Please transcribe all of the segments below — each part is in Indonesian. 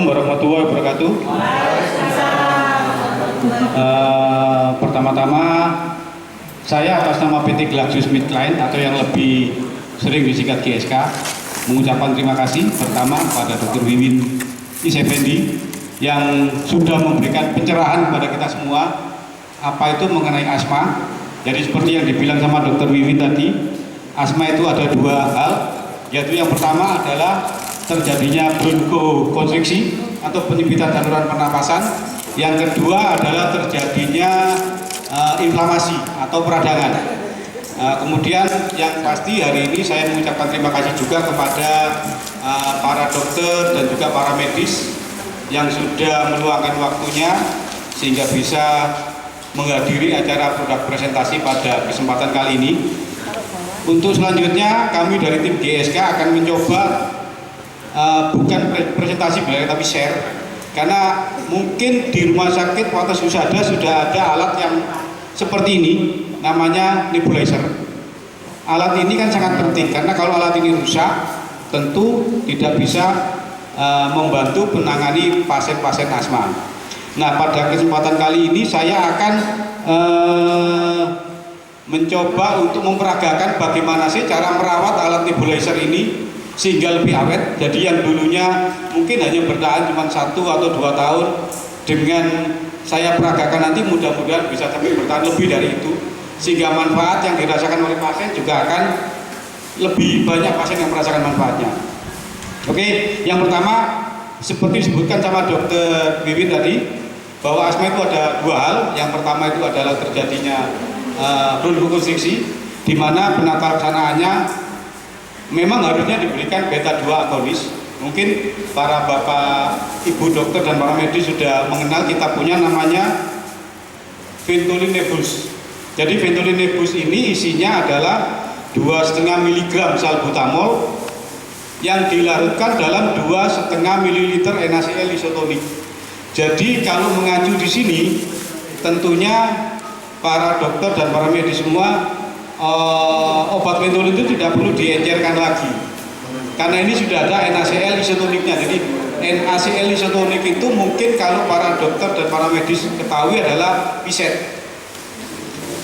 Assalamualaikum warahmatullahi wabarakatuh. Pertama-tama saya atas nama PT GlaxoSmithKline atau yang lebih sering disingkat GSK mengucapkan terima kasih pertama kepada Dr. Wiwin Isefendi yang sudah memberikan pencerahan kepada kita semua apa itu mengenai asma. Jadi seperti yang dibilang sama Dr. Wiwin tadi, asma itu ada dua hal, yaitu yang pertama adalah terjadinya bronkokonstriksi atau penyempitan saluran pernapasan. Yang kedua adalah terjadinya inflamasi atau peradangan. Kemudian yang pasti hari ini saya mengucapkan terima kasih juga kepada para dokter dan juga para medis yang sudah meluangkan waktunya sehingga bisa menghadiri acara produk presentasi pada kesempatan kali ini. Untuk selanjutnya kami dari tim GSK akan mencoba bukan presentasi tapi share, karena mungkin di rumah sakit Fathas Husada sudah ada alat yang seperti ini, namanya nebulizer. Alat ini kan sangat penting karena kalau alat ini rusak tentu tidak bisa membantu menangani pasien-pasien asma. Nah, pada kesempatan kali ini saya akan mencoba untuk memperagakan bagaimana sih cara merawat alat nebulizer ini sehingga lebih awet. Jadi yang dulunya mungkin hanya bertahan cuma 1 atau 2 tahun, dengan saya peragakan nanti mudah-mudahan bisa sampai bertahan lebih dari itu, sehingga manfaat yang dirasakan oleh pasien juga akan lebih banyak pasien yang merasakan manfaatnya. Oke, yang pertama seperti disebutkan sama Dr. Wiwin tadi, bahwa asma itu ada dua hal. Yang pertama itu adalah terjadinya bronkokonstriksi, di mana penata laksanaannya memang harusnya diberikan beta 2 agonis. Mungkin para bapak, ibu dokter dan para medis sudah mengenal, kita punya namanya Ventolin Nebulis. Jadi Ventolin Nebulis ini isinya adalah 2,5 mg salbutamol yang dilarutkan dalam 2,5 ml NaCl isotonik. Jadi kalau mengacu di sini, tentunya para dokter dan para medis semua obat Ventolin itu tidak perlu diencerkan lagi, karena ini sudah ada NaCl isotoniknya. Jadi NaCl isotonik itu mungkin kalau para dokter dan para medis ketahui adalah piset.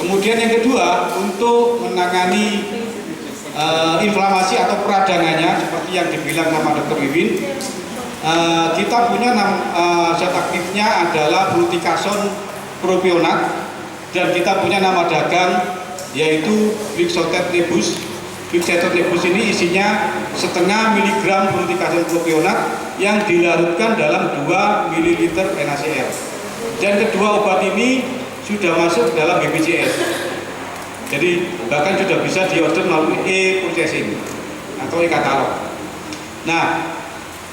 Kemudian yang kedua, untuk menangani inflamasi atau peradangannya seperti yang dibilang sama Dr. Wiwin, kita punya zat aktifnya adalah fluticasone propionat, dan kita punya nama dagang yaitu Vixotet Nebus. Vixotet Nebus ini isinya 0,5 mg fluticasone propionat yang dilarutkan dalam 2 ml NaCl. Dan kedua obat ini sudah masuk dalam BPJS. Jadi bahkan sudah bisa diorder melalui e-purchasing atau e-katalog. Nah,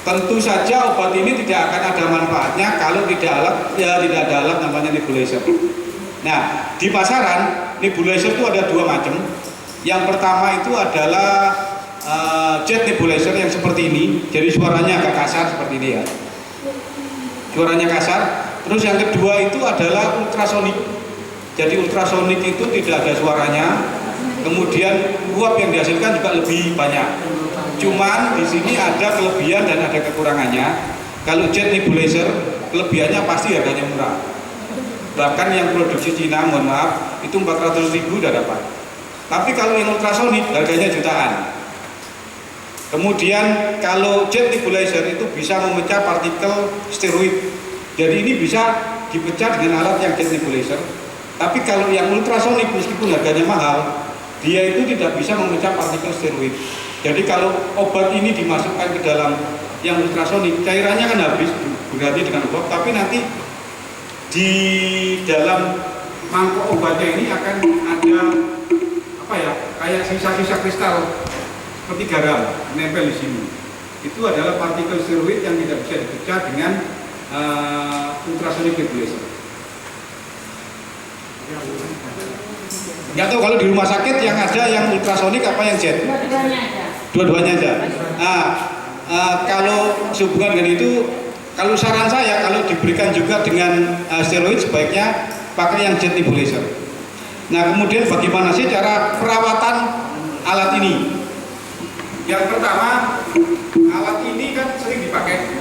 tentu saja obat ini tidak akan ada manfaatnya kalau tidak ada alat namanya nebulizer. Nah, di pasaran nebulizer itu ada dua macam. Yang pertama itu adalah jet nebulizer yang seperti ini. Jadi suaranya agak kasar seperti ini ya. Suaranya kasar. Terus yang kedua itu adalah ultrasonik. Jadi ultrasonik itu tidak ada suaranya. Kemudian uap yang dihasilkan juga lebih banyak. Cuman di sini ada kelebihan dan ada kekurangannya. Kalau jet nebulizer, kelebihannya pasti harganya murah. Bahkan yang produksi Cina, mohon maaf, itu 400.000 udah dapat. Tapi kalau yang ultrasonik harganya jutaan. Kemudian kalau jet nebulizer itu bisa memecah partikel steroid. Jadi ini bisa dipecah dengan alat yang jet nebulizer. Tapi kalau yang ultrasonik meskipun harganya mahal, dia itu tidak bisa memecah partikel steroid. Jadi kalau obat ini dimasukkan ke dalam yang ultrasonik, cairannya kan habis berganti dengan obat, tapi nanti di dalam mangkok obatnya ini akan ada kayak sisa-sisa kristal seperti garam nempel di sini. Itu adalah partikel steroid yang tidak bisa dipecah dengan ultrasonic nebulizer. Nggak tahu kalau di rumah sakit yang ada yang ultrasonik apa yang jet? Dua-duanya ada. Nah, kalau sehubungan dengan itu, kalau saran saya kalau diberikan juga dengan steroid sebaiknya pakai yang jet nebulizer. Nah, kemudian bagaimana sih cara perawatan alat ini? Yang pertama, alat ini kan sering dipakai.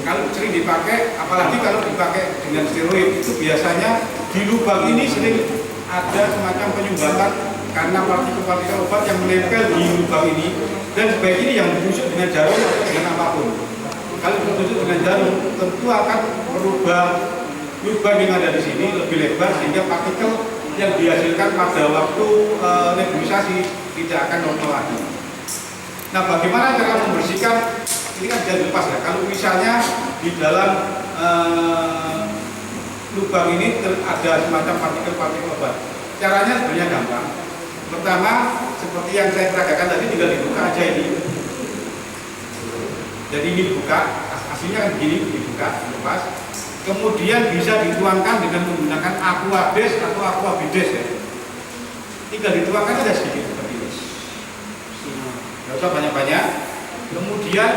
Kalau sering dipakai, apalagi kalau dipakai dengan steroid, itu biasanya di lubang ini sering ada semacam penyumbatan karena partikel-partikel obat yang menempel di lubang ini, dan sebaik ini yang ditusuk dengan jarum atau dengan apapun. Kalau ditusuk dengan jarum, tentu akan merubah lubang yang ada di sini lebih lebar sehingga partikel yang dihasilkan pada waktu nebulisasi tidak akan normal lagi. Nah, bagaimana cara membersihkan? Ini kan bisa dilepas ya. Kalau misalnya di dalam lubang ini ada semacam partikel-partikel obat, caranya sebenarnya gampang. Pertama, seperti yang saya peragakan tadi, tinggal dibuka aja ini. Jadi ini dibuka, aslinya kan begini, dibuka, dilepas. Kemudian bisa dituangkan dengan menggunakan aquabase atau aquabides ya. Tinggal dituangkan aja sedikit seperti ini. Nggak usah banyak-banyak. Kemudian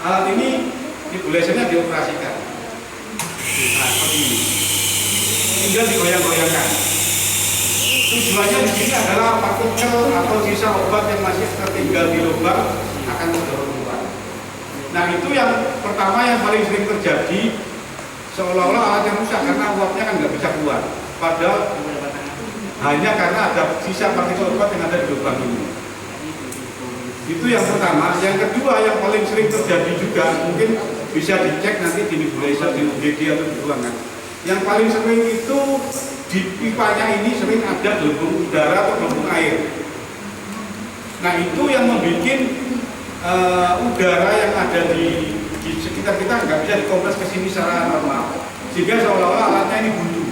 alat ini nebulizer-nya dioperasikan. Nah, seperti ini. Tinggal digoyang-goyangkan. Tujuannya di sini adalah partikel atau sisa obat yang masih tertinggal di lubang akan terdorong keluar. Nah, itu yang pertama yang paling sering terjadi, seolah-olah alatnya rusak karena uapnya kan nggak bisa keluar. Padahal hanya karena ada sisa partikel obat yang ada di lubang ini. Itu yang pertama. Yang kedua yang paling sering terjadi juga, mungkin bisa dicek nanti di nebulizer, di UGD atau di ruangan. Yang paling sering itu di pipanya ini sering ada gelembung udara atau gelembung air. Nah, itu yang membuat udara yang ada di sekitar kita nggak bisa dikompres ke sini secara normal, sehingga seolah-olah alatnya ini buntu.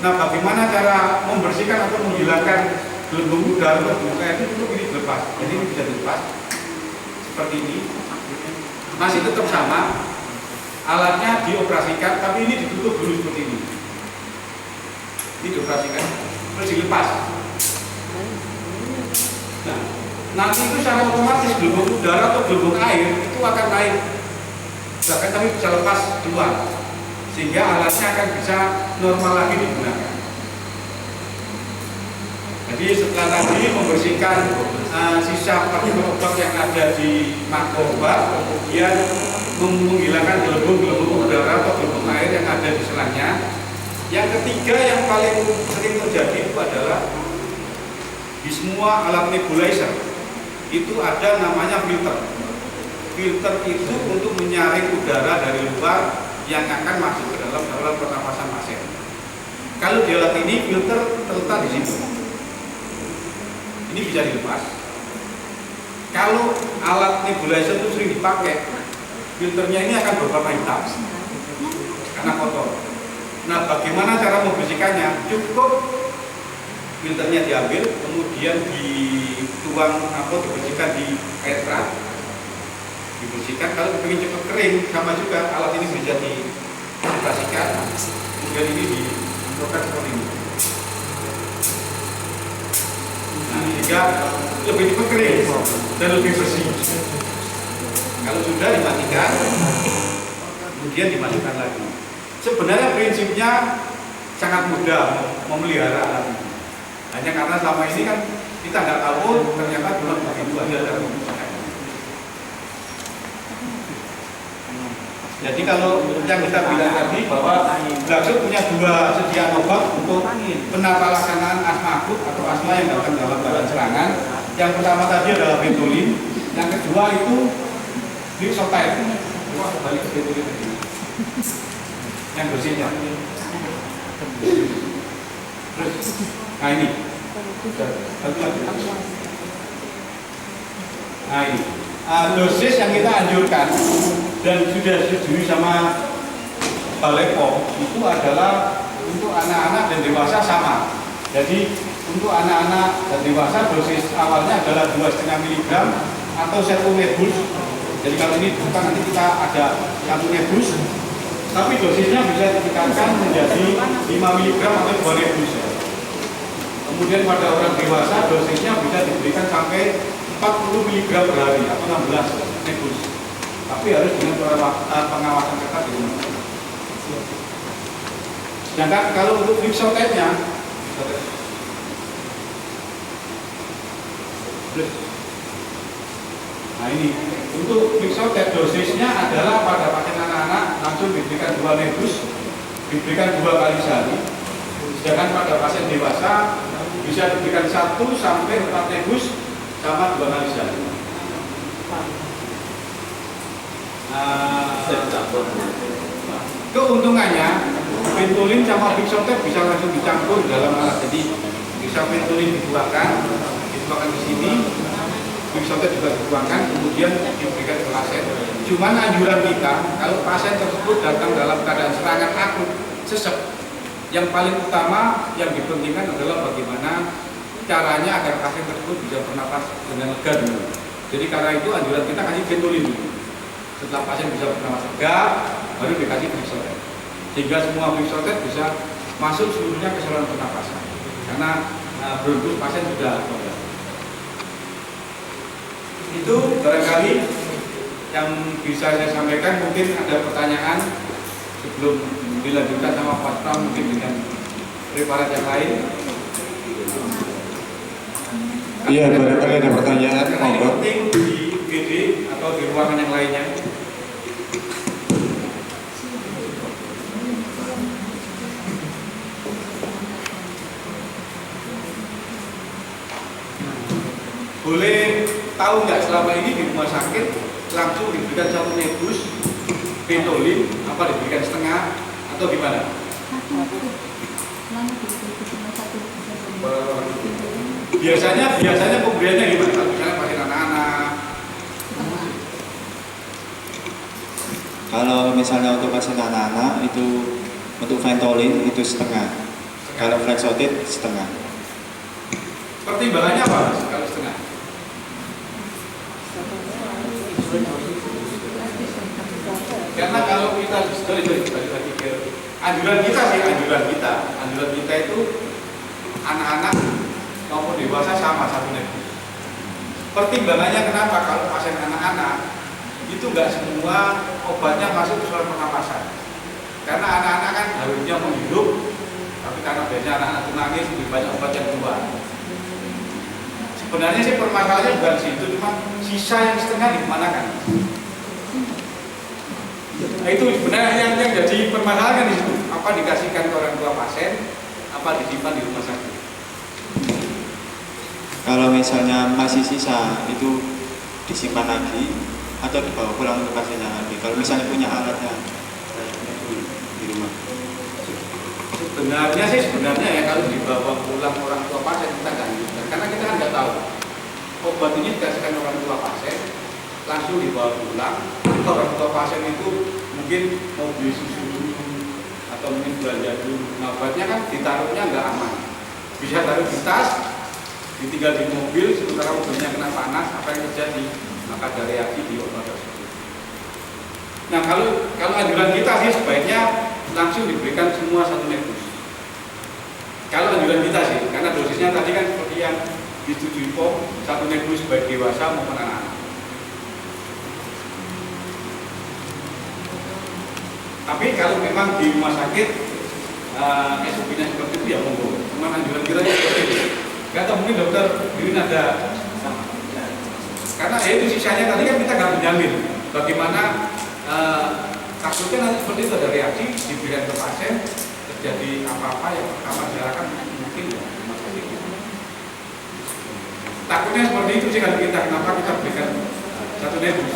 Nah, bagaimana cara membersihkan atau menghilangkan gelembung udara atau gelembung air itu? Ini dilepas. Jadi ini bisa dilepas seperti ini. Masih tetap sama, alatnya dioperasikan, tapi ini ditutup dulu seperti ini. Ini dioperasikan, terus dilepas. Nah, nanti itu secara otomatis gelembung udara atau gelembung air itu akan naik, bahkan kami bisa lepas keluar, sehingga alatnya akan bisa normal lagi digunakan. Jadi setelah tadi membersihkan sisa partikel obat yang ada di mangkok obat, kemudian menghilangkan gelembung udara atau gelembung air yang ada di selangnya. Yang ketiga yang paling sering terjadi itu adalah di semua alat nebulizer itu ada namanya filter. Filter itu untuk menyaring udara dari luar yang akan masuk ke dalam saluran pernapasan pasien. Kalau di alat ini filter terletak di situ. Ini bisa dilepas. Kalau alat nebulizer itu sering dipakai, filternya ini akan berwarna hitam karena kotor. Nah, bagaimana cara membersihkannya? Cukup filternya diambil, kemudian dituang atau dibersihkan di air keran. Dibersihkan. Kalau ingin cepat kering, sama juga alat ini bisa dioperasikan. Kemudian ini disemprotkan seperti ini. Nah, sehingga lebih cepat kering dan lebih bersih. Kalau sudah dimatikan, kemudian dimasukkan lagi. Sebenarnya prinsipnya sangat mudah memelihara alat ini. Hanya karena selama ini kan kita nggak tahu, ternyata cuma begitu aja dalam menggunakannya. Jadi kalau yang kita bilang tadi bahwa Glaxo punya dua sediaan obat untuk penata laksanaan asma akut atau asma yang datang dalam badan serangan. Yang pertama tadi adalah Ventolin, yang kedua itu Lixotan. Coba balik ke Ventolin tadi. Yang bersihnya. Terus, nah ini. Satu lagi. Nah ini. Dosis yang kita anjurkan dan sudah disetujui sama Balai POM itu adalah untuk anak-anak dan dewasa sama. Jadi untuk anak-anak dan dewasa dosis awalnya adalah 2,5 mg atau 1 nebus. Jadi kalau ini bukan, nanti kita ada 1 nebus, tapi dosisnya bisa ditingkatkan menjadi 5 mg atau 2 nebus. Kemudian pada orang dewasa dosisnya bisa diberikan sampai 40 mg per hari atau 16 nebus. Tapi harus dengan pengawasan ketat di rumah. Sedangkan kalau untuk Lixotan-nya, nah ini untuk Lixotan dosisnya adalah pada pasien 2 nebus diberikan 2 kali sehari, sedangkan pada pasien dewasa bisa diberikan 1 sampai 4 nebus sama 2 kali sehari. Keuntungannya Ventolin sama Vixotrip bisa langsung dicampur dalam alat, jadi bisa Ventolin dituangkan di sini, Vixotrip juga dituangkan, kemudian diberikan ke pasien. Cuman anjuran kita kalau pasien tersebut datang dalam keadaan serangan akut sesek, yang paling utama yang dipentingkan adalah bagaimana caranya agar pasien tersebut bisa bernapas dengan lega dulu. Jadi karena itu anjuran kita kasih Ventolin dulu. Setelah pasien bisa bernapas lega, baru dikasih Vixotrip, sehingga semua Vixotrip bisa masuk seluruhnya ke saluran pernapasan. Karena bronkus pasien sudah ada. Itu barangkali yang bisa saya sampaikan. Mungkin ada pertanyaan sebelum dilanjutkan sama Pak Pram, mungkin dengan preparat yang lain. Iya, barangkali ada pertanyaan. Monggo. Di UGD atau di ruangan yang lainnya. Boleh tahu nggak selama ini di rumah sakit langsung diberikan 1 nebus Ventolin, apa diberikan setengah atau gimana? Biasanya pemberiannya gimana? Misalnya pasien anak-anak. Kalau misalnya untuk pasien anak-anak itu untuk Ventolin itu setengah. Kalau Flaxotid setengah. Pertimbangannya apa Mas kalau setengah? Karena kalau kita balik lagi ke anjuran kita itu anak-anak maupun dewasa sama 1 nebus. Pertimbangannya kenapa kalau pasien anak-anak itu nggak semua obatnya masuk ke saluran pernapasan. Karena anak-anak kan harusnya menghirup, tapi karena biasanya anak-anak itu nangis, lebih banyak obat yang keluar. Sebenarnya sih permasalahannya bukan di situ, cuma sisa yang setengah dimanakan. Nah, itu sebenarnya yang jadi permasalahan di situ. Apa dikasihkan ke orang tua pasien, apa disimpan di rumah sakit. Kalau misalnya masih sisa itu disimpan lagi atau dibawa pulang untuk pasiennya lagi. Kalau misalnya punya alatnya di rumah. Sebenarnya ya kalau dibawa pulang orang tua pasien kita nggak anjurkan, karena kita kan nggak tahu obat ini dikasihkan orang tua pasien langsung dibawa pulang. Orang tua pasien itu mungkin mau beli susu dulu atau mungkin belanja dulu. Nah, obatnya kan ditaruhnya nggak aman, bisa taruh di tas, ditinggal di mobil, sementara mobilnya kena panas, apa yang terjadi? Maka ada reaksi di obat tersebut. Nah, kalau anjuran kita sih sebaiknya langsung diberikan semua 1 nebus. Kalau anjuran kita sih, karena dosisnya tadi kan seperti yang disetujui POM, 1 nebus baik dewasa maupun anak-anak. Tapi kalau memang di rumah sakit SOP-nya seperti itu ya monggo. Cuma anjuran kita seperti itu. Gak tahu mungkin dokter Dirin ada sama. Karena ya itu sisanya tadi kan kita nggak menjamin bagaimana takutnya nanti seperti itu ada reaksi diberikan ke pasien, terjadi apa-apa yang pertama diarahkan mungkin ya rumah sakit. Takutnya seperti itu sih kalau kita, kenapa kita berikan 1 nebus.